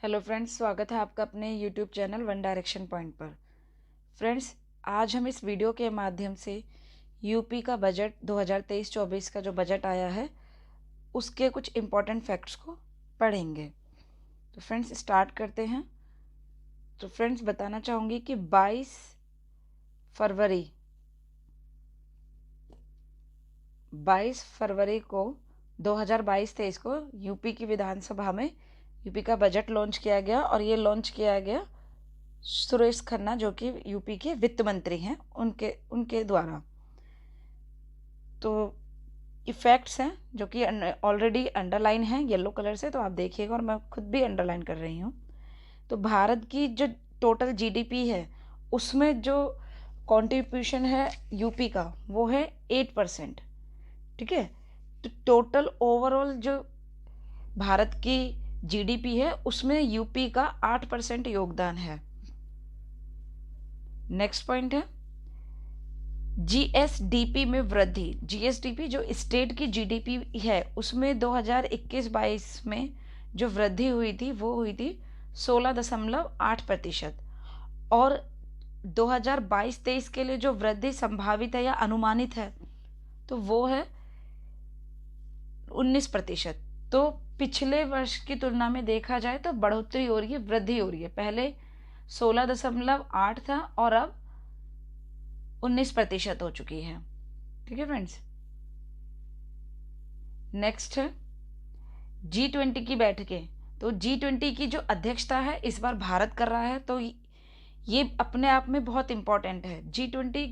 Hello friends, स्वागत है आपका अपने YouTube channel one direction point पर। फ्रेंड्स, आज हम इस वीडियो के माध्यम से यूपी का बजट 2023-24 का जो बजट आया है उसके कुछ इम्पोर्टेंट फैक्ट्स को पढ़ेंगे। तो फ्रेंड्स स्टार्ट करते हैं। तो फ्रेंड्स बताना चाहूँगी कि 22 फरवरी को 2022-23 को यूपी की विधानसभा में यूपी का बजट लॉन्च किया गया और ये लॉन्च किया गया सुरेश खन्ना जो कि यूपी के वित्त मंत्री हैं उनके द्वारा। तो इफेक्ट्स हैं जो कि ऑलरेडी अंडरलाइन हैं येलो कलर से, तो आप देखिएगा और मैं खुद भी अंडरलाइन कर रही हूँ। तो भारत की जो टोटल जीडीपी है उसमें जो कंट्रीब्यूशन है यूपी का वो है 8%। ठीक है, तो टोटल ओवरऑल जो भारत की जीडीपी है उसमें यूपी का 8% योगदान है। नेक्स्ट पॉइंट है जीएसडीपी में वृद्धि। जीएसडीपी जो स्टेट की जीडीपी है उसमें 2021-22 में जो वृद्धि हुई थी वो हुई थी 16.8% और 2022-23 के लिए जो वृद्धि संभावित है या अनुमानित है तो वो है 19%। तो पिछले वर्ष की तुलना में देखा जाए तो बढ़ोतरी हो रही है, वृद्धि हो रही है। पहले 16.8 था और अब 19% हो चुकी है। ठीक है फ्रेंड्स, नेक्स्ट है G20 की बैठकें। तो G20 की जो अध्यक्षता है इस बार भारत कर रहा है, तो ये अपने आप में बहुत इम्पोर्टेंट है। G20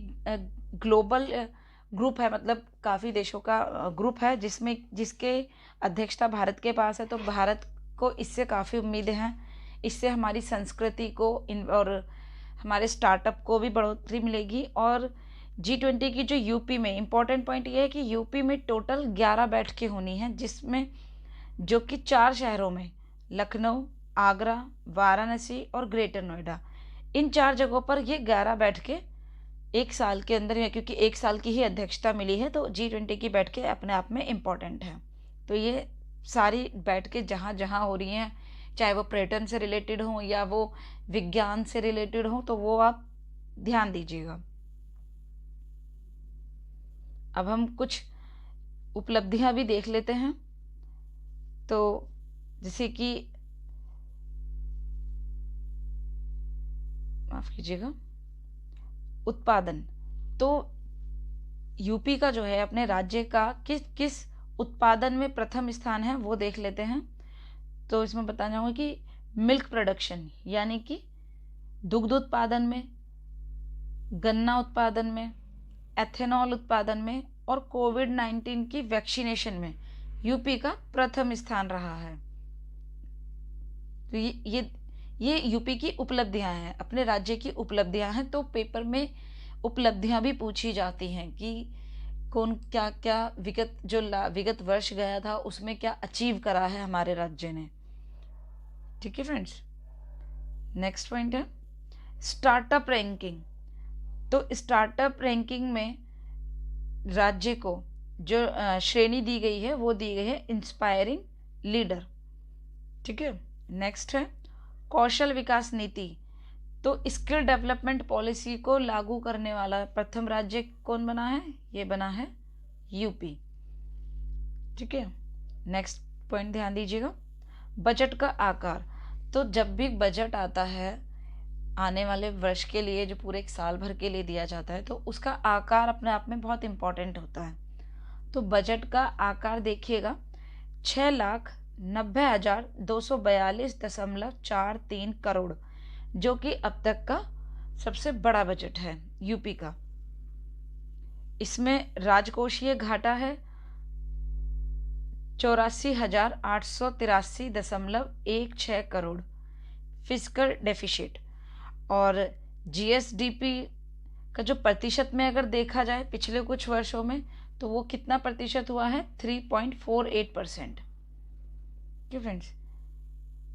ग्लोबल ग्रुप है, मतलब काफ़ी देशों का ग्रुप है जिसके अध्यक्षता भारत के पास है। तो भारत को इससे काफ़ी उम्मीदें हैं, इससे हमारी संस्कृति को और हमारे स्टार्टअप को भी बढ़ोतरी मिलेगी। और G20 की जो यूपी में इम्पोर्टेंट पॉइंट ये है कि यूपी में टोटल 11 बैठकें होनी हैं, जिसमें जो कि 4 शहरों में लखनऊ, आगरा, वाराणसी और ग्रेटर नोएडा, इन 4 जगहों पर ये 11 बैठकें एक साल के अंदर है, क्योंकि एक साल की ही अध्यक्षता मिली है। तो G20 की बैठकें अपने आप में इम्पॉर्टेंट है। तो ये सारी बैठकें जहाँ जहाँ हो रही हैं, चाहे वो पर्यटन से रिलेटेड हो या वो विज्ञान से रिलेटेड हो, तो वो आप ध्यान दीजिएगा। अब हम कुछ उपलब्धियां भी देख लेते हैं। तो जैसे कि माफ कीजिएगा, उत्पादन। तो यूपी का जो है अपने राज्य का किस किस उत्पादन में प्रथम स्थान है वो देख लेते हैं। तो इसमें बताना चाहूँगा कि मिल्क प्रोडक्शन यानी कि दुग्ध उत्पादन में, गन्ना उत्पादन में, एथेनॉल उत्पादन में और कोविड-19 की वैक्सीनेशन में यूपी का प्रथम स्थान रहा है। तो ये यूपी की उपलब्धियां हैं, अपने राज्य की उपलब्धियां हैं। तो पेपर में उपलब्धियां भी पूछी जाती हैं कि कौन क्या क्या विगत वर्ष गया था उसमें क्या अचीव करा है हमारे राज्य ने। ठीक है फ्रेंड्स, नेक्स्ट पॉइंट है स्टार्टअप रैंकिंग। तो स्टार्टअप रैंकिंग में राज्य को जो श्रेणी दी गई है वो दी गई है इंस्पायरिंग लीडर। ठीक है, नेक्स्ट है कौशल विकास नीति। तो स्किल डेवलपमेंट पॉलिसी को लागू करने वाला प्रथम राज्य कौन बना है? ये बना है यूपी। ठीक है, नेक्स्ट पॉइंट ध्यान दीजिएगा, बजट का आकार। तो जब भी बजट आता है आने वाले वर्ष के लिए, जो पूरे एक साल भर के लिए दिया जाता है, तो उसका आकार अपने आप में बहुत इंपॉर्टेंट होता है। तो बजट का आकार देखिएगा 6,90,242.43 करोड़, जो कि अब तक का सबसे बड़ा बजट है यूपी का। इसमें राजकोषीय घाटा है 84,883.16 करोड़, फिजिकल डेफिसिट। और जीएसडीपी का जो प्रतिशत में अगर देखा जाए पिछले कुछ वर्षों में, तो वो कितना प्रतिशत हुआ है? 3.48%। क्यों फ्रेंड्स,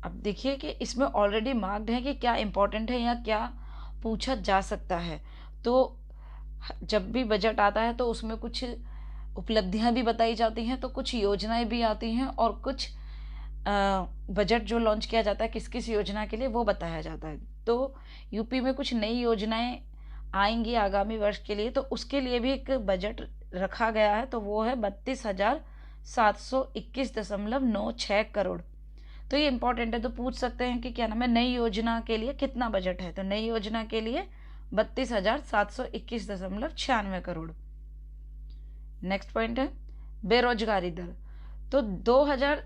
अब देखिए कि इसमें ऑलरेडी मार्क्ड है कि क्या इंपॉर्टेंट है या क्या पूछा जा सकता है। तो जब भी बजट आता है तो उसमें कुछ उपलब्धियां भी बताई जाती हैं, तो कुछ योजनाएं भी आती हैं और कुछ बजट जो लॉन्च किया जाता है किस किस योजना के लिए वो बताया जाता है। तो यूपी में कुछ नई योजनाएं आएंगी आगामी वर्ष के लिए, तो उसके लिए भी एक बजट रखा गया है, तो वो है 32,721.96 करोड़। तो ये इंपॉर्टेंट है, तो पूछ सकते हैं कि क्या नाम है, नई योजना के लिए कितना बजट है, तो नई योजना के लिए 32,721.96 करोड़। नेक्स्ट पॉइंट है बेरोजगारी दर। तो 2000,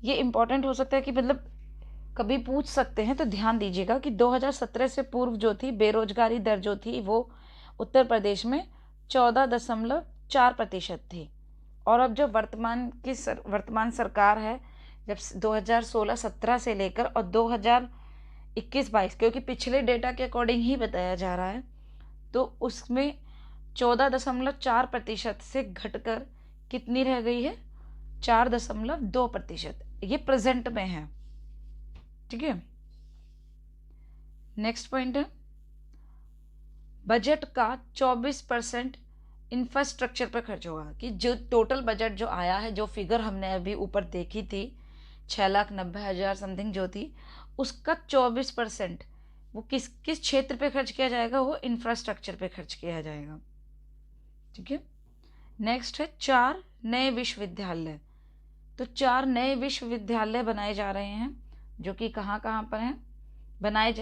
ये इंपॉर्टेंट हो सकता है कि मतलब कभी पूछ सकते हैं, तो ध्यान दीजिएगा कि 2017 से पूर्व जो थी बेरोजगारी दर जो थी वो उत्तर प्रदेश में 14.4% थी। और अब जो वर्तमान सरकार है, जब 2016-17 से लेकर और 2021-22, क्योंकि पिछले डेटा के अकॉर्डिंग ही बताया जा रहा है, तो उसमें 14.4% से घटकर कितनी रह गई है, 4.2%। ये प्रेजेंट में है, ठीक है। नेक्स्ट पॉइंट है बजट का 24% इंफ्रास्ट्रक्चर पर खर्च होगा। कि जो टोटल बजट जो आया है, जो फिगर हमने अभी ऊपर देखी थी 6,90,000 समथिंग जो थी, उसका 24% वो किस किस क्षेत्र पे खर्च किया जाएगा, वो इंफ्रास्ट्रक्चर पे खर्च किया जाएगा, ठीक है। नेक्स्ट है 4 नए विश्वविद्यालय। तो 4 नए विश्वविद्यालय बनाए जा रहे हैं, जो कि कहाँ कहाँ पर हैं, बनाए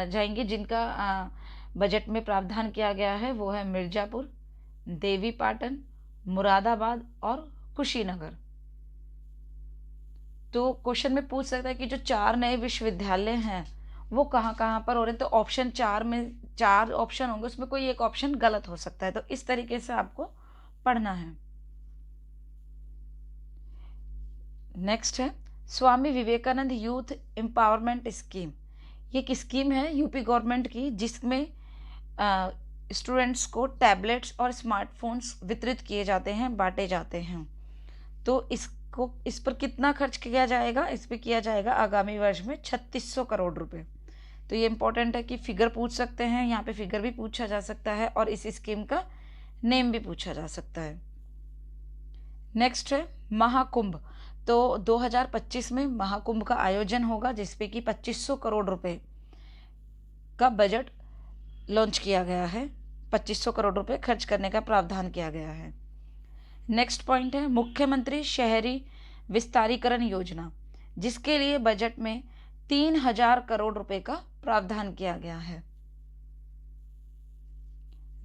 जाएंगे, जिनका बजट में प्रावधान किया गया है, वो है मिर्जापुर, देवी पाटन, मुरादाबाद और कुशीनगर। तो क्वेश्चन में पूछ सकता है कि जो 4 नए विश्वविद्यालय हैं वो कहाँ कहाँ पर हो रहे हैं, तो ऑप्शन 4 में 4 ऑप्शन होंगे, उसमें कोई एक ऑप्शन गलत हो सकता है, तो इस तरीके से आपको पढ़ना है। नेक्स्ट है Swami Vivekananda youth empowerment scheme. ये एक स्कीम है यूपी गवर्नमेंट की, जिसमें स्टूडेंट्स को टैबलेट्स और स्मार्टफोन्स वितरित किए जाते हैं, बांटे जाते हैं। तो इस पर कितना खर्च किया जाएगा, इस पर किया जाएगा आगामी वर्ष में 3600 करोड़ रुपए। तो ये इंपॉर्टेंट है कि फिगर पूछ सकते हैं, यहाँ पे फिगर भी पूछा जा सकता है और इस स्कीम का नेम भी पूछा जा सकता है। नेक्स्ट है महाकुंभ। तो 2025 में महाकुंभ का आयोजन होगा, जिसपे कि 2500 करोड़ रुपए का बजट लॉन्च किया गया है, 2500 करोड़ रुपए खर्च करने का प्रावधान किया गया है। नेक्स्ट पॉइंट है मुख्यमंत्री शहरी विस्तारीकरण योजना, जिसके लिए बजट में 3000 करोड़ रुपए का प्रावधान किया गया है।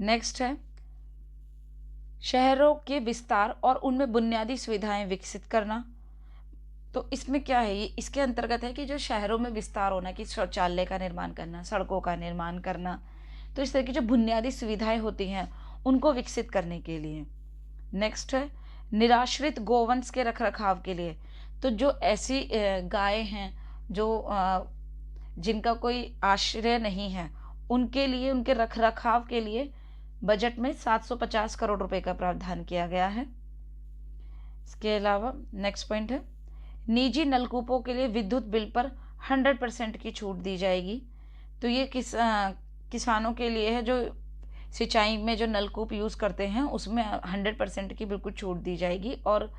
नेक्स्ट है शहरों के विस्तार और उनमें बुनियादी सुविधाएं विकसित करना। तो इसमें क्या है, ये इसके अंतर्गत है कि जो शहरों में विस्तार होना, कि शौचालय का निर्माण करना, सड़कों का निर्माण करना, तो इस तरह की जो बुनियादी सुविधाएं होती हैं उनको विकसित करने के लिए। नेक्स्ट है निराश्रित गोवंश के रखरखाव के लिए। तो जो ऐसी गाय हैं जो जिनका कोई आश्रय नहीं है, उनके लिए, उनके रखरखाव के लिए बजट में 750 करोड़ रुपए का प्रावधान किया गया है। इसके अलावा नेक्स्ट पॉइंट है निजी नलकूपों के लिए विद्युत बिल पर 100% की छूट दी जाएगी। तो ये किसानों के लिए है, जो सिंचाई में जो नलकूप यूज़ करते हैं उसमें 100% की बिल्कुल छूट दी जाएगी। और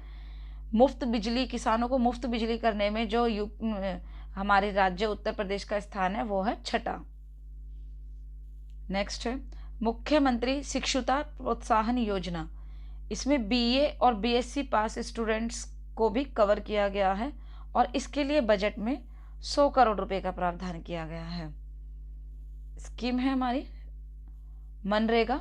मुफ्त बिजली, किसानों को मुफ्त बिजली करने में जो हमारे राज्य उत्तर प्रदेश का स्थान है वो है 6ठा। नेक्स्ट है मुख्यमंत्री शिक्षुता प्रोत्साहन योजना। इसमें बीए और बीएससी पास स्टूडेंट्स को भी कवर किया गया है और इसके लिए बजट में 100 करोड़ रुपए का प्रावधान किया गया है। स्कीम है हमारी मनरेगा।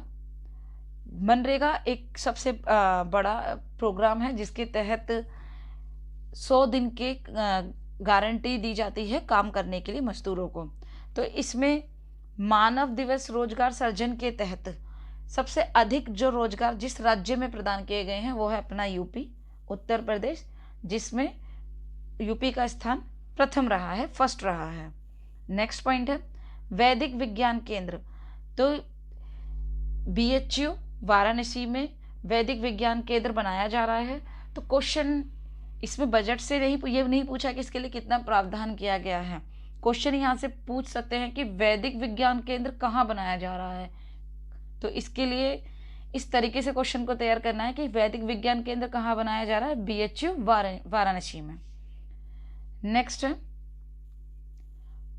मनरेगा एक सबसे बड़ा प्रोग्राम है, जिसके तहत 100 दिन के गारंटी दी जाती है काम करने के लिए मजदूरों को। तो इसमें मानव दिवस रोजगार सृजन के तहत सबसे अधिक जो रोजगार जिस राज्य में प्रदान किए गए हैं वो है अपना यूपी, उत्तर प्रदेश, जिसमें यूपी का स्थान प्रथम रहा है, फर्स्ट रहा है। नेक्स्ट पॉइंट है वैदिक विज्ञान केंद्र। तो बीएचयू वाराणसी में वैदिक विज्ञान केंद्र बनाया जा रहा है। तो क्वेश्चन इसमें बजट से ये नहीं पूछा कि इसके लिए कितना प्रावधान किया गया है। क्वेश्चन यहाँ से पूछ सकते हैं कि वैदिक विज्ञान केंद्र कहाँ बनाया जा रहा है। तो इसके लिए इस तरीके से क्वेश्चन को तैयार करना है कि वैदिक विज्ञान केंद्र कहाँ बनाया जा रहा है, बीएचयू वाराणसी में। नेक्स्ट है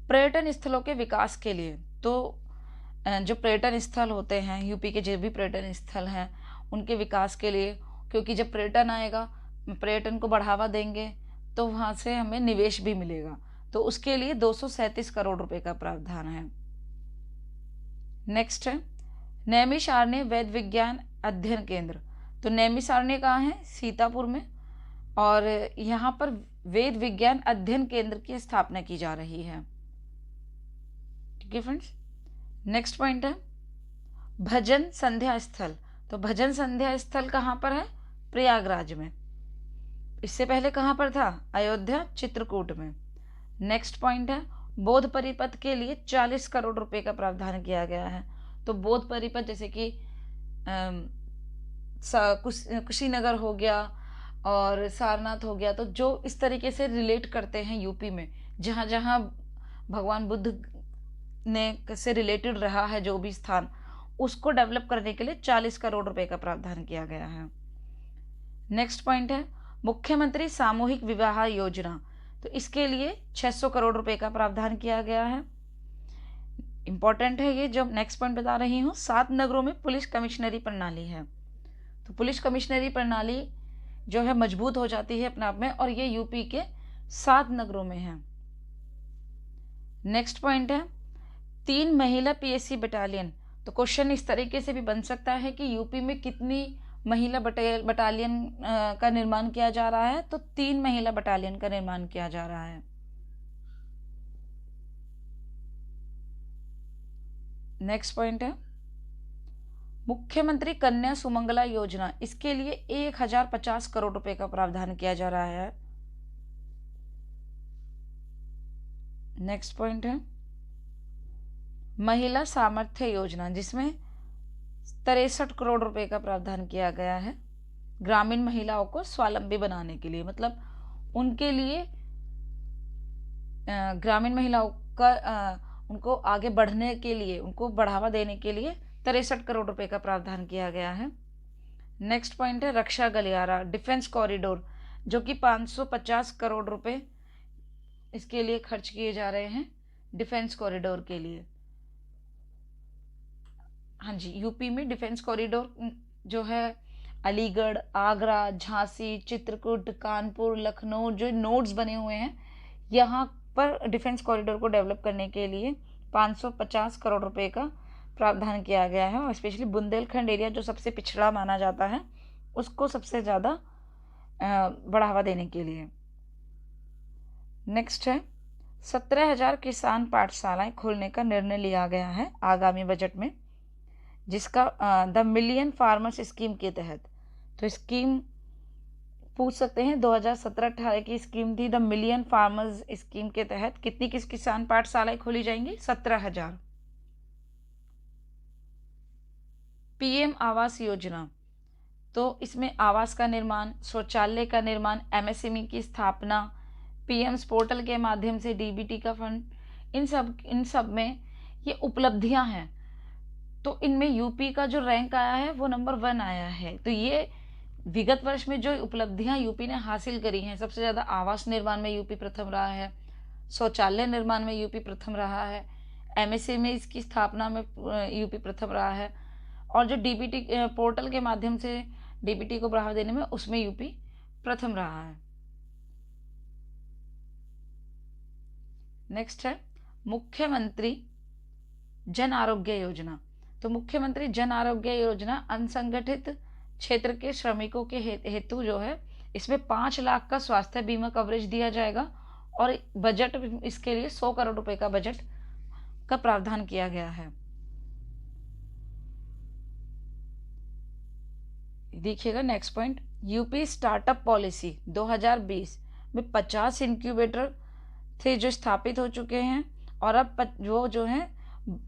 पर्यटन स्थलों के विकास के लिए। तो जो पर्यटन स्थल होते हैं, यूपी के जो भी पर्यटन स्थल हैं उनके विकास के लिए, क्योंकि जब पर्यटन आएगा, पर्यटन को बढ़ावा देंगे तो वहाँ से हमें निवेश भी मिलेगा, तो उसके लिए 237 करोड़ रुपए का प्रावधान है। नेक्स्ट है नैमिषारण्य वैद विज्ञान अध्ययन केंद्र। तो नैमिषारण्य कहाँ है? सीतापुर में, और यहाँ पर वेद विज्ञान अध्ययन केंद्र की स्थापना की जा रही है। ठीक है फ्रेंड्स। नेक्स्ट पॉइंट है भजन संध्या स्थल। तो भजन संध्या स्थल कहाँ पर है? प्रयागराज में। इससे पहले कहाँ पर था? अयोध्या चित्रकूट में। नेक्स्ट पॉइंट है बौद्ध परिपथ के लिए 40 करोड़ रुपए का प्रावधान किया गया है। तो बौद्ध परिपथ जैसे कि कुशीनगर हो गया और सारनाथ हो गया, तो जो इस तरीके से रिलेट करते हैं यूपी में, जहाँ जहाँ भगवान बुद्ध ने से रिलेटेड रहा है जो भी स्थान, उसको डेवलप करने के लिए 40 करोड़ रुपए का प्रावधान किया गया है। नेक्स्ट पॉइंट है मुख्यमंत्री सामूहिक विवाह योजना। तो इसके लिए 600 करोड़ रुपए का प्रावधान किया गया है। इंपॉर्टेंट है ये जो नेक्स्ट पॉइंट बता रही हूँ। 7 नगरों में पुलिस कमिश्नरी प्रणाली है। तो पुलिस कमिश्नरी प्रणाली जो है मजबूत हो जाती है अपने आप में, और ये यूपी के 7 नगरों में है। नेक्स्ट पॉइंट है 3 महिला पीएससी बटालियन। तो क्वेश्चन इस तरीके से भी बन सकता है कि यूपी में कितनी महिला बटालियन का निर्माण किया जा रहा है? तो 3 महिला बटालियन का निर्माण किया जा रहा है। नेक्स्ट पॉइंट है मुख्यमंत्री कन्या सुमंगला योजना। इसके लिए 1050 करोड़ रुपए का प्रावधान किया जा रहा है। नेक्स्ट पॉइंट है महिला सामर्थ्य योजना, जिसमें 63 करोड़ रुपए का प्रावधान किया गया है ग्रामीण महिलाओं को स्वावलंबी बनाने के लिए। मतलब उनके लिए ग्रामीण महिलाओं का उनको आगे बढ़ने के लिए, उनको बढ़ावा देने के लिए 63 करोड़ रुपए का प्रावधान किया गया है। नेक्स्ट पॉइंट है रक्षा गलियारा डिफेंस कॉरिडोर, जो कि 550 करोड़ रुपए इसके लिए खर्च किए जा रहे हैं डिफेंस कॉरिडोर के लिए। हाँ जी, यूपी में डिफेंस कॉरिडोर जो है अलीगढ़, आगरा, झांसी, चित्रकूट, कानपुर, लखनऊ जो नोड्स बने हुए हैं, यहाँ पर डिफेंस कॉरिडोर को डेवलप करने के लिए 550 करोड़ रुपए का प्रावधान किया गया है। और स्पेशली बुंदेलखंड एरिया जो सबसे पिछड़ा माना जाता है, उसको सबसे ज़्यादा बढ़ावा देने के लिए। नेक्स्ट है 17,000 किसान पाठशालाएं खोलने का निर्णय लिया गया है आगामी बजट में, जिसका द मिलियन फार्मर्स स्कीम के तहत। तो स्कीम पूछ सकते हैं 2017-18 की स्कीम थी द मिलियन फार्मर्स स्कीम के तहत कितनी किसान पाठशालाएं खोली जाएंगी? 17,000। पीएम आवास योजना, तो इसमें आवास का निर्माण, शौचालय का निर्माण, एमएसएमई की स्थापना, पीएम्स पोर्टल के माध्यम से डीबीटी का फंड, इन सब में ये उपलब्धियां हैं। तो इनमें यूपी का जो रैंक आया है वो नंबर 1 आया है। तो ये विगत वर्ष में जो उपलब्धियां यूपी ने हासिल करी हैं, सबसे ज़्यादा आवास निर्माण में यूपी प्रथम रहा है, शौचालय निर्माण में यूपी प्रथम रहा है, एमएसएमई इसकी स्थापना में यूपी प्रथम रहा है, और जो डीबीटी पोर्टल के माध्यम से डीबीटी को बढ़ावा देने में उसमें यूपी प्रथम रहा है। नेक्स्ट है मुख्यमंत्री जन आरोग्य योजना। तो मुख्यमंत्री जन आरोग्य योजना असंगठित क्षेत्र के श्रमिकों के हेतु जो है, इसमें 5 लाख का स्वास्थ्य बीमा कवरेज दिया जाएगा, और बजट इसके लिए 100 करोड़ रुपए का बजट का प्रावधान किया गया है। देखिएगा next point, UP startup policy 2020 में 50 इंक्यूबेटर थे जो स्थापित हो चुके हैं, और अब वो जो है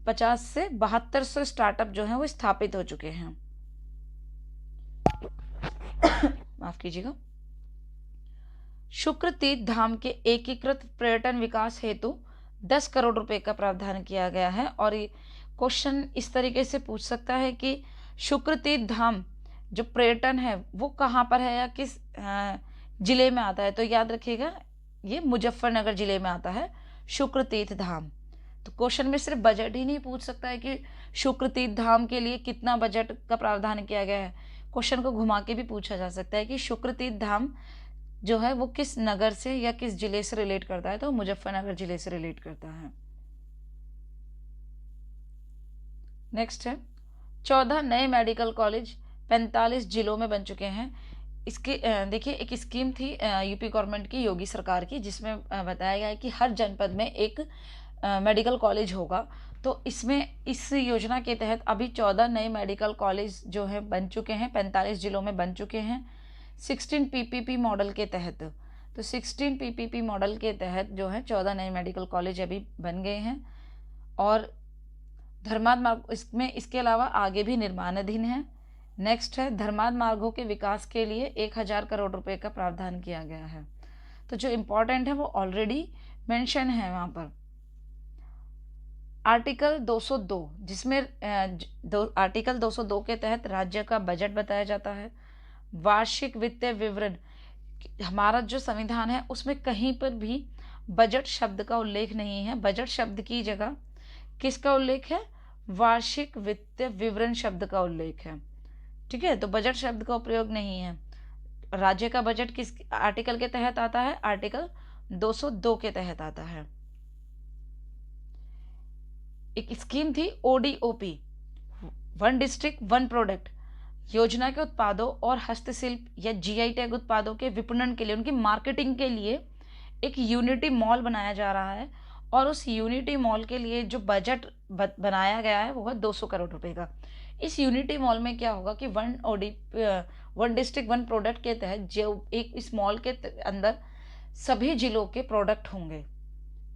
50 से 7200 स्टार्टअप जो हैं वो स्थापित हो चुके हैं। माफ कीजिएगा। शुक्र तीर्थ धाम के एकीकृत पर्यटन विकास हेतु 10 करोड़ रुपए का प्रावधान किया गया है। और ये क्वेश्चन इस तरीके से पूछ सकता है कि शुक्र तीर्थ धाम जो पर्यटन है वो कहाँ पर है या किस जिले में आता है? तो याद रखिएगा ये मुजफ्फरनगर जिले में आता है शुक्र तीर्थ धाम। तो क्वेश्चन में सिर्फ बजट ही नहीं पूछ सकता है कि शुक्र तीर्थ धाम के लिए कितना बजट का प्रावधान किया गया है, क्वेश्चन को घुमा के भी पूछा जा सकता है कि शुक्र तीर्थ धाम जो है वो किस नगर से या किस जिले से रिलेट करता है, तो मुजफ्फरनगर जिले से रिलेट करता है। नेक्स्ट है 14 नए मेडिकल कॉलेज 45 जिलों में बन चुके हैं। इसके देखिए एक स्कीम थी यूपी गवर्नमेंट की, योगी सरकार की, जिसमें बताया गया है कि हर जनपद में एक मेडिकल कॉलेज होगा। तो इसमें इस योजना के तहत अभी 14 नए मेडिकल कॉलेज जो है बन चुके हैं, 45 जिलों में बन चुके हैं 16 पीपीपी मॉडल के तहत। तो 16 पीपीपी मॉडल के तहत जो है 14 नए मेडिकल कॉलेज अभी बन गए हैं। और धर्माद मार्ग इसमें इसके अलावा आगे भी निर्माणाधीन है। नेक्स्ट है धर्माद मार्गों के विकास के लिए 1000 करोड़ रुपए का प्रावधान किया गया है। तो जो इम्पोर्टेंट है वो ऑलरेडी मेंशन है वहाँ पर। आर्टिकल 202 जिसमें आर्टिकल 202 के तहत राज्य का बजट बताया जाता है। वार्षिक वित्तीय विवरण, हमारा जो संविधान है उसमें कहीं पर भी बजट शब्द का उल्लेख नहीं है। बजट शब्द की जगह किसका उल्लेख है? वार्षिक वित्तीय विवरण शब्द का उल्लेख है। ठीक है, तो बजट शब्द का प्रयोग नहीं है। राज्य का बजट किस आर्टिकल के तहत आता है? आर्टिकल 202 के तहत आता है। एक स्कीम थी ODOP, one district one product, योजना के उत्पादों और हस्तशिल्प या जीआई टैग उत्पादों के विपणन के लिए, उनकी मार्केटिंग के लिए एक यूनिटी मॉल बनाया जा रहा है। और उस यूनिटी मॉल के लिए जो बजट बनाया गया है वो है 200 करोड़ रुपए का। इस यूनिटी मॉल में क्या होगा कि वन डिस्ट्रिक्ट वन प्रोडक्ट के तहत जो एक इस मॉल के अंदर सभी जिलों के प्रोडक्ट होंगे,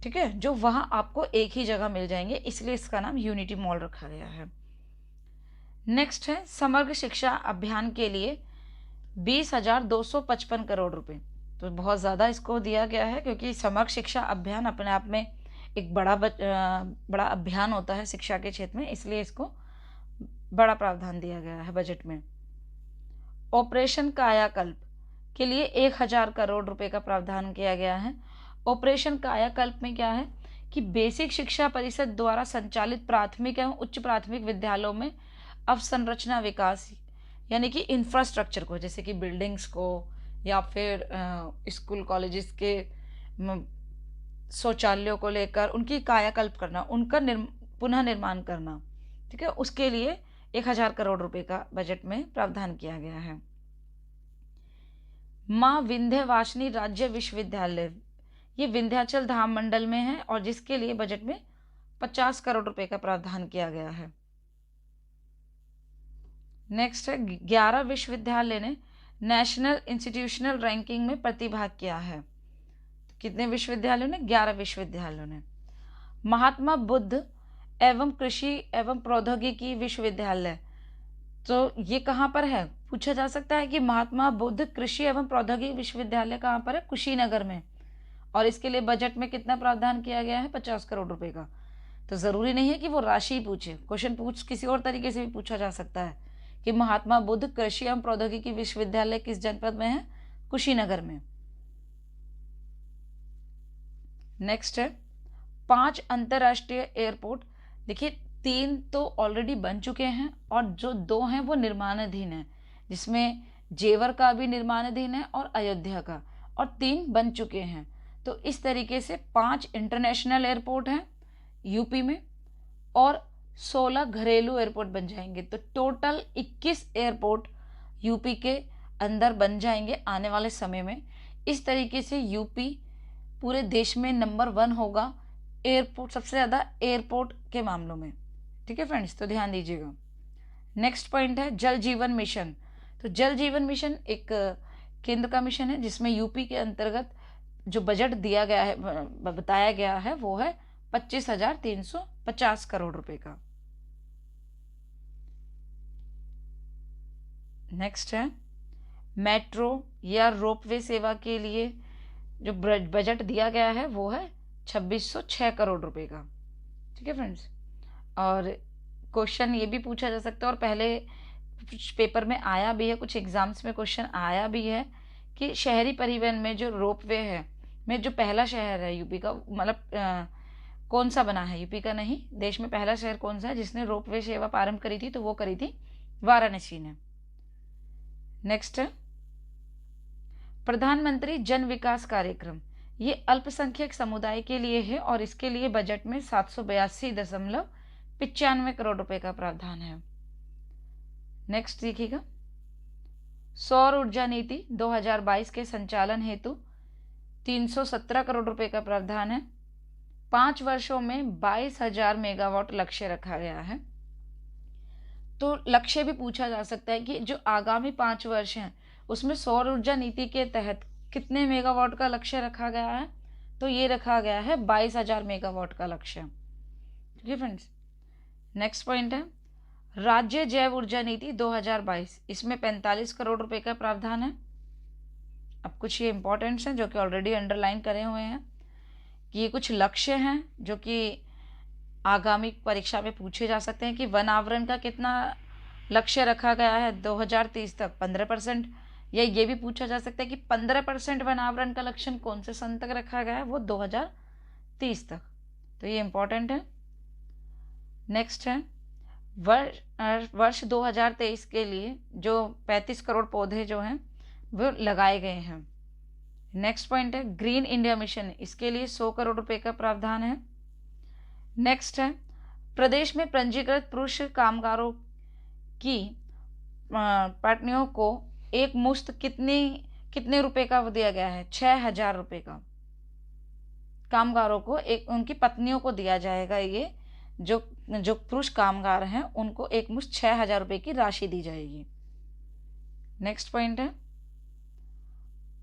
ठीक है, जो वहाँ आपको एक ही जगह मिल जाएंगे, इसलिए इसका नाम यूनिटी मॉल रखा गया है। नेक्स्ट है समग्र शिक्षा अभियान के लिए 20,255 करोड़ रुपए। तो बहुत ज़्यादा इसको दिया गया है क्योंकि समग्र शिक्षा अभियान अपने आप में एक बड़ा अभियान होता है शिक्षा के क्षेत्र में, इसलिए इसको बड़ा प्रावधान दिया गया है बजट में। ऑपरेशन कायाकल्प के लिए 1,000 करोड़ रुपए का प्रावधान किया गया है। ऑपरेशन कायाकल्प में क्या है कि बेसिक शिक्षा परिषद द्वारा संचालित प्राथमिक एवं उच्च प्राथमिक विद्यालयों में अवसंरचना विकास, यानी कि इंफ्रास्ट्रक्चर को, जैसे कि बिल्डिंग्स को या फिर स्कूल कॉलेजेस के शौचालयों को लेकर उनकी कायाकल्प करना, उनका पुनः निर्माण करना, ठीक है, उसके लिए 1,000 करोड़ रुपए का बजट में प्रावधान किया गया है। माँ विंध्यवासिनी राज्य विश्वविद्यालय, ये विंध्याचल धाम मंडल में है और जिसके लिए बजट में 50 करोड़ रुपए का प्रावधान किया गया है। नेक्स्ट है 11 विश्वविद्यालय ने नेशनल इंस्टीट्यूशनल रैंकिंग में प्रतिभाग किया है। कितने विश्वविद्यालयों ने? 11 विश्वविद्यालयों ने। महात्मा बुद्ध एवं कृषि एवं प्रौद्योगिकी विश्वविद्यालय, तो ये कहाँ पर है? पूछा जा सकता है कि महात्मा बुद्ध कृषि एवं प्रौद्योगिकी विश्वविद्यालय कहाँ पर है? कुशीनगर में। और इसके लिए बजट में कितना प्रावधान किया गया है? 50 करोड़ रुपए का। तो ज़रूरी नहीं है कि वो राशि पूछे, क्वेश्चन किसी और तरीके से भी पूछा जा सकता है कि महात्मा बुद्ध कृषि एवं प्रौद्योगिकी विश्वविद्यालय किस जनपद में है? कुशीनगर में। नेक्स्ट है 5 अंतर्राष्ट्रीय एयरपोर्ट। देखिए 3 तो ऑलरेडी बन चुके हैं और जो 2 हैं वो निर्माणाधीन है, जिसमें जेवर का भी निर्माणाधीन है और अयोध्या का, और 3 बन चुके हैं। तो इस तरीके से 5 इंटरनेशनल एयरपोर्ट हैं यूपी में और 16 घरेलू एयरपोर्ट बन जाएंगे। तो टोटल 21 एयरपोर्ट यूपी के अंदर बन जाएंगे आने वाले समय में। इस तरीके से यूपी पूरे देश में नंबर 1 होगा एयरपोर्ट, सबसे ज़्यादा एयरपोर्ट के मामलों में। ठीक है फ्रेंड्स, तो ध्यान दीजिएगा। नेक्स्ट पॉइंट है जल जीवन मिशन। तो जल जीवन मिशन एक केंद्र का मिशन है जिसमें यूपी के अंतर्गत जो बजट दिया गया है, बताया गया है, वो है 25,350 करोड़ रुपए का। नेक्स्ट है मेट्रो या रोपवे सेवा के लिए जो बजट दिया गया है वो है 2606 करोड़ रुपए का। ठीक है फ्रेंड्स, और क्वेश्चन ये भी पूछा जा सकता है और पहले कुछ पेपर में आया भी है, कुछ एग्जाम्स में क्वेश्चन आया भी है कि शहरी परिवहन में जो रोपवे है में जो पहला शहर है यूपी का, मतलब कौन सा बना है, यूपी का नहीं, देश में पहला शहर कौन सा है जिसने रोपवे सेवा प्रारंभ करी थी, तो वो करी थी वाराणसी ने। नेक्स्ट है प्रधानमंत्री जन विकास कार्यक्रम, ये अल्पसंख्यक समुदाय के लिए है और इसके लिए बजट में 782.95 करोड़ रुपए का प्रावधान है। नेक्स्ट देखिएगा, सौर ऊर्जा नीति 2022 के संचालन हेतु 317 करोड़ रुपए का प्रावधान है। 5 वर्षों में 22,000 मेगावाट लक्ष्य रखा गया है। तो लक्ष्य भी पूछा जा सकता है कि जो आगामी 5 वर्ष हैं उसमें सौर ऊर्जा नीति के तहत कितने मेगावाट का लक्ष्य रखा गया है, तो ये रखा गया है 22,000 मेगावाट का लक्ष्य। ठीक है फ्रेंड्स। नेक्स्ट पॉइंट है राज्य जैव ऊर्जा नीति 2022, इसमें 45 करोड़ रुपए का प्रावधान है। अब कुछ ये इंपॉर्टेंट्स हैं जो कि ऑलरेडी अंडरलाइन करे हुए हैं कि ये कुछ लक्ष्य हैं जो कि आगामी परीक्षा में पूछे जा सकते हैं कि वन आवरण का कितना लक्ष्य रखा गया है 2030 तक 15%, या ये भी पूछा जा सकता है कि 15% वन आवरण का लक्ष्य कौन से सन तक रखा गया है, वो 2030 तक। तो ये इंपॉर्टेंट है। नेक्स्ट है वर्ष 2023 के लिए जो 35 करोड़ पौधे जो हैं वो लगाए गए हैं। नेक्स्ट पॉइंट है ग्रीन इंडिया मिशन, इसके लिए 100 करोड़ रुपए का प्रावधान है। नेक्स्ट है प्रदेश में पंजीकृत पुरुष कामगारों की पत्नियों को एक मुश्त कितने रुपए का वो दिया गया है, 6,000 रुपए का। कामगारों को एक उनकी पत्नियों को दिया जाएगा, ये जो पुरुष कामगार हैं उनको एक मुश्त 6,000 रुपए की राशि दी जाएगी। नेक्स्ट पॉइंट है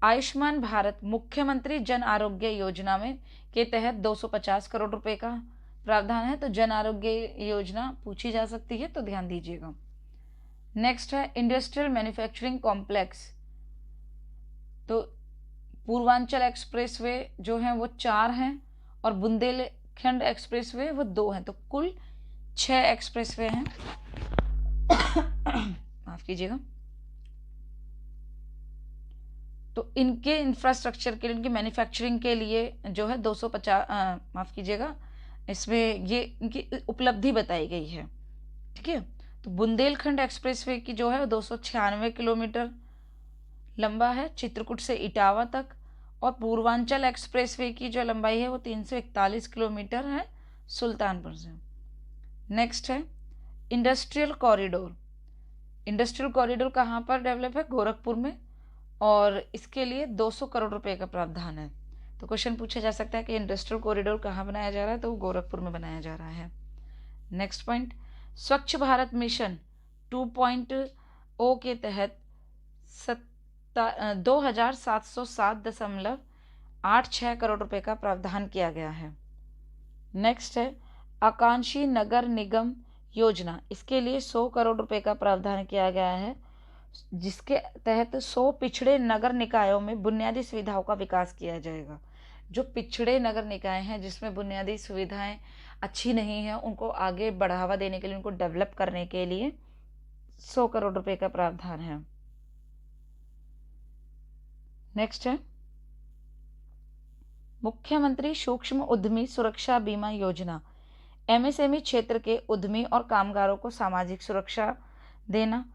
आयुष्मान भारत मुख्यमंत्री जन आरोग्य योजना में के तहत 250 करोड़ रुपए का प्रावधान है। तो जन आरोग्य योजना पूछी जा सकती है, तो ध्यान दीजिएगा। नेक्स्ट है इंडस्ट्रियल मैन्युफैक्चरिंग कॉम्प्लेक्स, तो पूर्वांचल एक्सप्रेसवे जो हैं वो 4 हैं और बुंदेलखंड एक्सप्रेसवे वो 2 हैं, तो कुल 6 एक्सप्रेसवे हैं। माफ कीजिएगा। तो इनके इंफ्रास्ट्रक्चर के लिए, इनकी मैन्युफैक्चरिंग के लिए जो है 250 माफ कीजिएगा, इसमें ये इनकी उपलब्धि बताई गई है। ठीक है। तो बुंदेलखंड एक्सप्रेसवे की जो है 296 किलोमीटर लंबा है चित्रकूट से इटावा तक, और पूर्वांचल एक्सप्रेसवे की जो लंबाई है वो 341 किलोमीटर है सुल्तानपुर से। नेक्स्ट है इंडस्ट्रियल कॉरिडोर। इंडस्ट्रियल कॉरिडोर कहाँ पर डेवलप है, गोरखपुर में, और इसके लिए 200 करोड़ रुपए का प्रावधान है। तो क्वेश्चन पूछा जा सकता है कि इंडस्ट्रियल कॉरिडोर कहाँ बनाया जा रहा है, तो वो गोरखपुर में बनाया जा रहा है। नेक्स्ट पॉइंट स्वच्छ भारत मिशन 2.0 के तहत 2,707.86 करोड़ रुपए का प्रावधान किया गया है। नेक्स्ट है आकांक्षी नगर निगम योजना, इसके लिए 100 करोड़ रुपए का प्रावधान किया गया है, जिसके तहत 100 पिछड़े नगर निकायों में बुनियादी सुविधाओं का विकास किया जाएगा। जो पिछड़े नगर निकाय हैं जिसमें बुनियादी सुविधाएं अच्छी नहीं हैं, उनको आगे बढ़ावा देने के लिए, उनको डेवलप करने के लिए 100 करोड़ रुपए का प्रावधान है। नेक्स्ट है मुख्यमंत्री सूक्ष्म उद्यमी सुरक्षा बीमा योजना, एमएसएमई क्षेत्र के उद्यमी और कामगारों को सामाजिक सुरक्षा देना।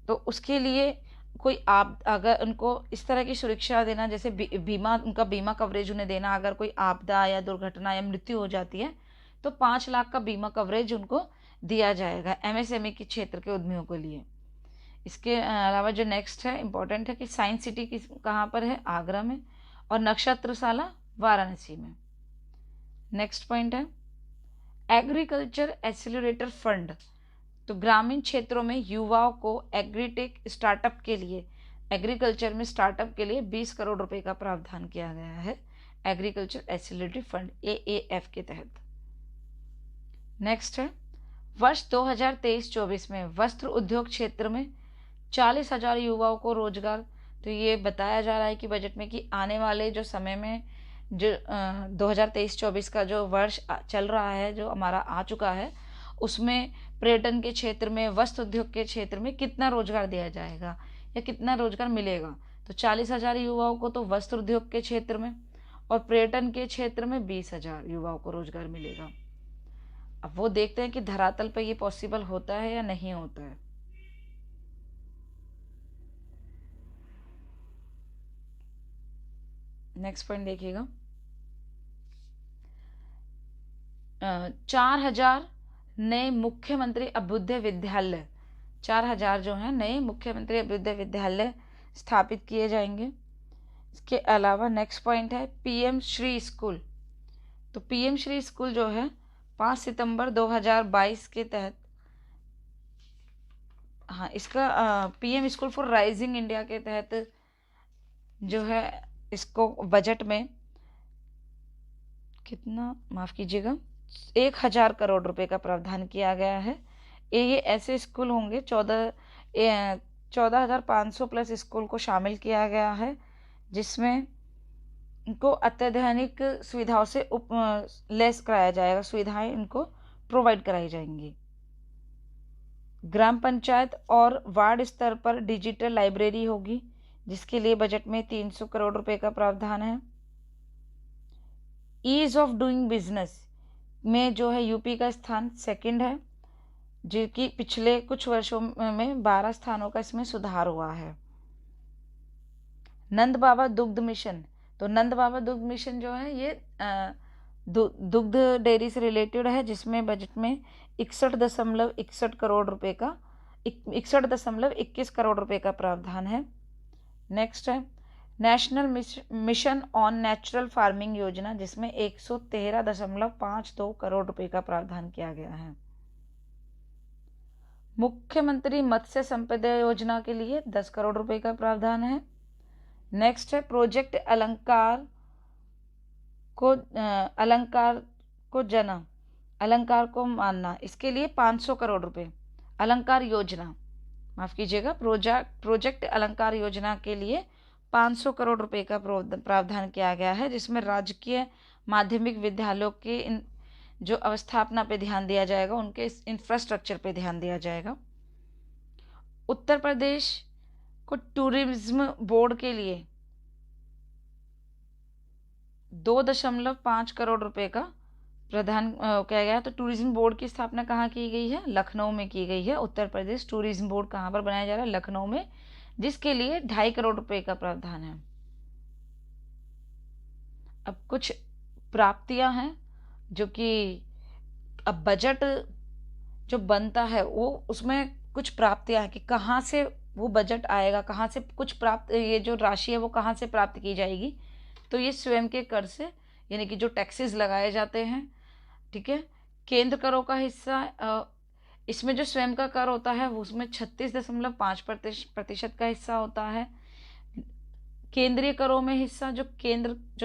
तो उसके लिए कोई अगर उनको इस तरह की सुरक्षा देना, जैसे बीमा, उनका बीमा कवरेज उन्हें देना, अगर कोई आपदा या दुर्घटना या मृत्यु हो जाती है तो 5 लाख का बीमा कवरेज उनको दिया जाएगा एमएसएमई के क्षेत्र के उद्यमियों के लिए। इसके अलावा जो नेक्स्ट है इंपॉर्टेंट है कि साइंस सिटी कहाँ पर है, आगरा में, और नक्षत्रशाला वाराणसी में। नेक्स्ट पॉइंट है एग्रीकल्चर एक्सीलरेटर फंड, तो ग्रामीण क्षेत्रों में युवाओं को एग्रीटेक स्टार्टअप के लिए, एग्रीकल्चर में स्टार्टअप के लिए 20 करोड़ रुपए का प्रावधान किया गया है एग्रीकल्चर एक्सीलरेटरी फंड AAF के तहत। नेक्स्ट है वर्ष 2023-24 में वस्त्र उद्योग क्षेत्र में 40,000 युवाओं को रोजगार। तो ये बताया जा रहा है कि बजट में कि आने वाले जो समय में जो 2023-24 का जो वर्ष चल रहा है, जो हमारा आ चुका है, उसमें पर्यटन के क्षेत्र में, वस्त्र उद्योग के क्षेत्र में कितना रोजगार दिया जाएगा या कितना रोजगार मिलेगा। तो 40,000 युवाओं को तो वस्त्र उद्योग के क्षेत्र में, और पर्यटन के क्षेत्र में 20,000 युवाओं को रोजगार मिलेगा। अब वो देखते हैं कि धरातल पर ये पॉसिबल होता है या नहीं होता है। नेक्स्ट पॉइंट देखिएगा, 4,000 नए मुख्यमंत्री अभ्युदय विद्यालय, 4,000 जो है नए मुख्यमंत्री अभ्युदय विद्यालय स्थापित किए जाएंगे। इसके अलावा नेक्स्ट पॉइंट है पीएम श्री स्कूल। तो पीएम श्री स्कूल जो है 5 सितंबर 2022 के तहत, हाँ इसका PM school for rising India के तहत जो है इसको बजट में कितना, माफ कीजिएगा, 1,000 करोड़ रुपए का प्रावधान किया गया है। ये ऐसे स्कूल होंगे 14,500 प्लस स्कूल को शामिल किया गया है, जिसमें इनको अत्याधुनिक सुविधाओं से लेस कराया जाएगा, सुविधाएं इनको प्रोवाइड कराई जाएंगी। ग्राम पंचायत और वार्ड स्तर पर डिजिटल लाइब्रेरी होगी, जिसके लिए बजट में 300 करोड़ रुपए का प्रावधान है। ईज ऑफ डूइंग बिजनेस में जो है यूपी का स्थान सेकंड है, जो कि पिछले कुछ वर्षों में 12 स्थानों का इसमें सुधार हुआ है। नंद बाबा दुग्ध मिशन, तो नंद बाबा दुग्ध मिशन जो है ये दुग्ध डेयरी से रिलेटेड है, जिसमें बजट में 61.61 करोड़ रुपए का 61.21 करोड़ रुपए का प्रावधान है। नेक्स्ट है national mission on natural farming योजना, जिसमें 113.52 करोड़ रुपए का प्रावधान किया गया है। मुख्यमंत्री मत्स्य संपदा योजना के लिए 10 करोड़ रुपए का प्रावधान है। नेक्स्ट है प्रोजेक्ट अलंकार को मानना, इसके लिए 500 करोड़ रुपए। अलंकार योजना, माफ कीजिएगा, प्रोजेक्ट अलंकार योजना के लिए 500 करोड़ रुपए का प्रावधान किया गया है, जिसमें राजकीय माध्यमिक विद्यालयों के जो अवस्थापना पे ध्यान दिया जाएगा, उनके इंफ्रास्ट्रक्चर पे ध्यान दिया जाएगा। उत्तर प्रदेश को टूरिज्म बोर्ड के लिए 2.5 करोड़ रुपए का प्रदान किया गया। तो टूरिज्म बोर्ड की स्थापना कहाँ की गई है? लखनऊ में की गई है। उत्तर प्रदेश टूरिज्म बोर्ड कहाँ पर बनाया जा रहा है? लखनऊ में, जिसके लिए 2.5 करोड़ रुपए का प्रावधान है। अब कुछ प्राप्तियां हैं जो कि अब बजट जो बनता है वो उसमें कुछ प्राप्तियां हैं कि कहाँ से वो बजट आएगा, कहाँ से कुछ प्राप्त, ये जो राशि है वो कहाँ से प्राप्त की जाएगी। तो ये स्वयं के कर से, यानी कि जो टैक्सेस लगाए जाते हैं, ठीक है, केंद्र करों का हिस्सा, इसमें जो स्वयं का कर होता है वो उसमें 36.5% का हिस्सा होता है। केंद्रीय करों में हिस्सा जो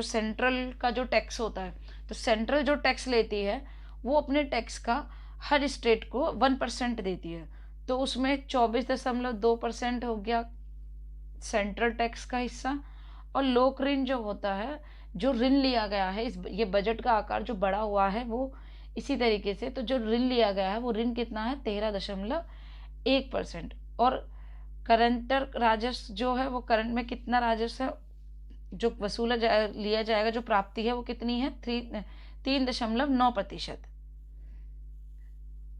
सेंट्रल का जो टैक्स होता है, तो सेंट्रल जो टैक्स लेती है वो अपने टैक्स का हर स्टेट को 1% देती है, तो उसमें 24.2% हो गया सेंट्रल टैक्स का हिस्सा। और लोक ऋण जो होता है, जो ऋण लिया गया है, ये बजट का आकार जो बढ़ा हुआ है वो इसी तरीके से, तो जो ऋण लिया गया है वो ऋण कितना है? 13.1%। और करंटर राजस्व जो है वो करंट में कितना राजस्व जो लिया जाएगा, जो प्राप्ति है वो कितनी है? 3.9%।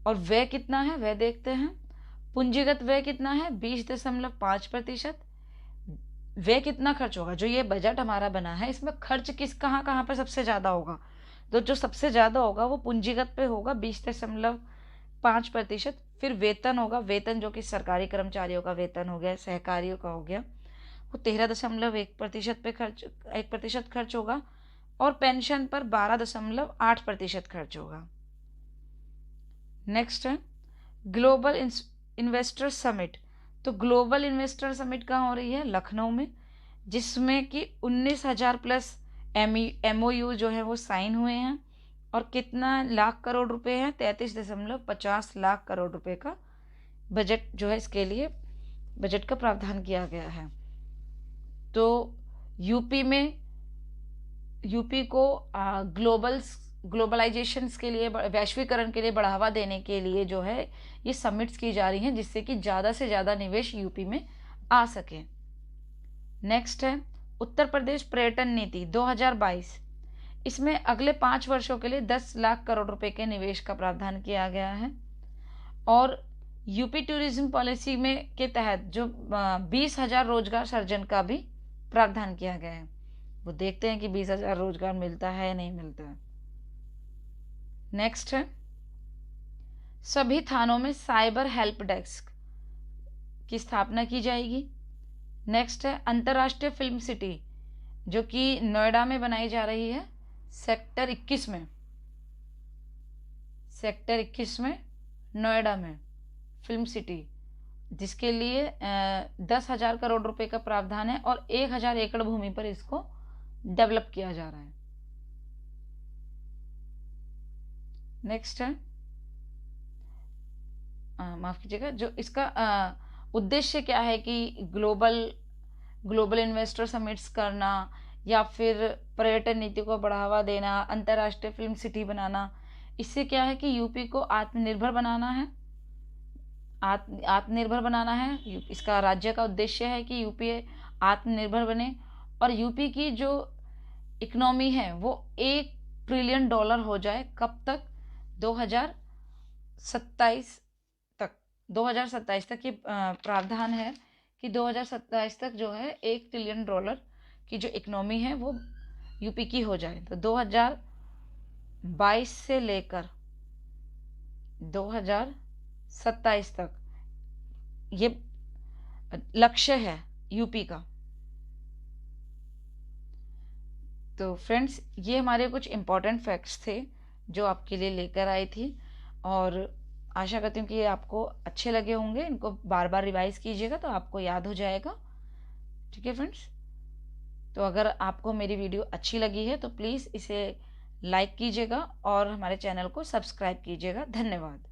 और व्यय कितना है? व्यय देखते हैं, पूंजीगत व्यय कितना है? 20.5%। व्यय कितना खर्च होगा? जो ये बजट हमारा बना है इसमें खर्च कहाँ पे सबसे ज्यादा होगा? तो जो सबसे ज्यादा होगा वो पूंजीगत पे होगा 20.5%। फिर वेतन होगा, वेतन जो कि सरकारी कर्मचारियों का वेतन हो गया, सहकारियों का हो गया, वो 13.1% पे 1% खर्च होगा। और पेंशन पर 12.8% खर्च होगा। नेक्स्ट है ग्लोबल इन्वेस्टर समिट। तो ग्लोबल इन्वेस्टर समिट कहाँ हो रही है? लखनऊ में, जिसमें कि 19,000 प्लस MOU जो है वो साइन हुए हैं। और कितना लाख करोड़ रुपए हैं? 33.50 लाख करोड़ रुपए का बजट जो है इसके लिए बजट का प्रावधान किया गया है। तो यूपी को ग्लोबलाइजेशन के लिए, वैश्वीकरण के लिए बढ़ावा देने के लिए जो है ये समिट्स की जा रही हैं, जिससे कि ज़्यादा से ज़्यादा निवेश यूपी में आ सके। नेक्स्ट है उत्तर प्रदेश पर्यटन नीति 2022, इसमें अगले 5 वर्षों के लिए 10 लाख करोड़ रुपए के निवेश का प्रावधान किया गया है। और यूपी टूरिज्म पॉलिसी में के तहत जो 20,000 रोजगार सृजन का भी प्रावधान किया गया है। वो देखते हैं कि 20,000 रोजगार मिलता है या नहीं मिलता है। नेक्स्ट है, सभी थानों में साइबर हेल्प डेस्क की स्थापना की जाएगी। नेक्स्ट है, अंतर्राष्ट्रीय फिल्म सिटी जो कि नोएडा में बनाई जा रही है, सेक्टर 21 में, सेक्टर 21 में नोएडा में फिल्म सिटी, जिसके लिए 10,000 करोड़ रुपए का प्रावधान है और 1,000 एकड़ भूमि पर इसको डेवलप किया जा रहा है। नेक्स्ट है, माफ कीजिएगा, जो इसका उद्देश्य क्या है कि ग्लोबल इन्वेस्टर समिट्स करना या फिर पर्यटन नीति को बढ़ावा देना, अंतर्राष्ट्रीय फिल्म सिटी बनाना। इससे क्या है कि यूपी को आत्मनिर्भर बनाना है, आत्मनिर्भर बनाना है। इसका राज्य का उद्देश्य है कि यूपी आत्मनिर्भर बने और यूपी की जो इकोनॉमी है वो $1 ट्रिलियन हो जाए। कब तक? 2027 तक। 2027 तक ये प्रावधान है कि 2027 तक जो है $1 ट्रिलियन की जो इकोनॉमी है वो यूपी की हो जाए। तो 2022 से लेकर 2027 तक ये लक्ष्य है यूपी का। तो फ्रेंड्स, ये हमारे कुछ इम्पोर्टेंट फैक्ट्स थे जो आपके लिए लेकर आई थी और आशा करती हूँ कि ये आपको अच्छे लगे होंगे। इनको बार बार रिवाइज कीजिएगा तो आपको याद हो जाएगा। ठीक है फ्रेंड्स, तो अगर आपको मेरी वीडियो अच्छी लगी है तो प्लीज़ इसे लाइक कीजिएगा और हमारे चैनल को सब्सक्राइब कीजिएगा। धन्यवाद।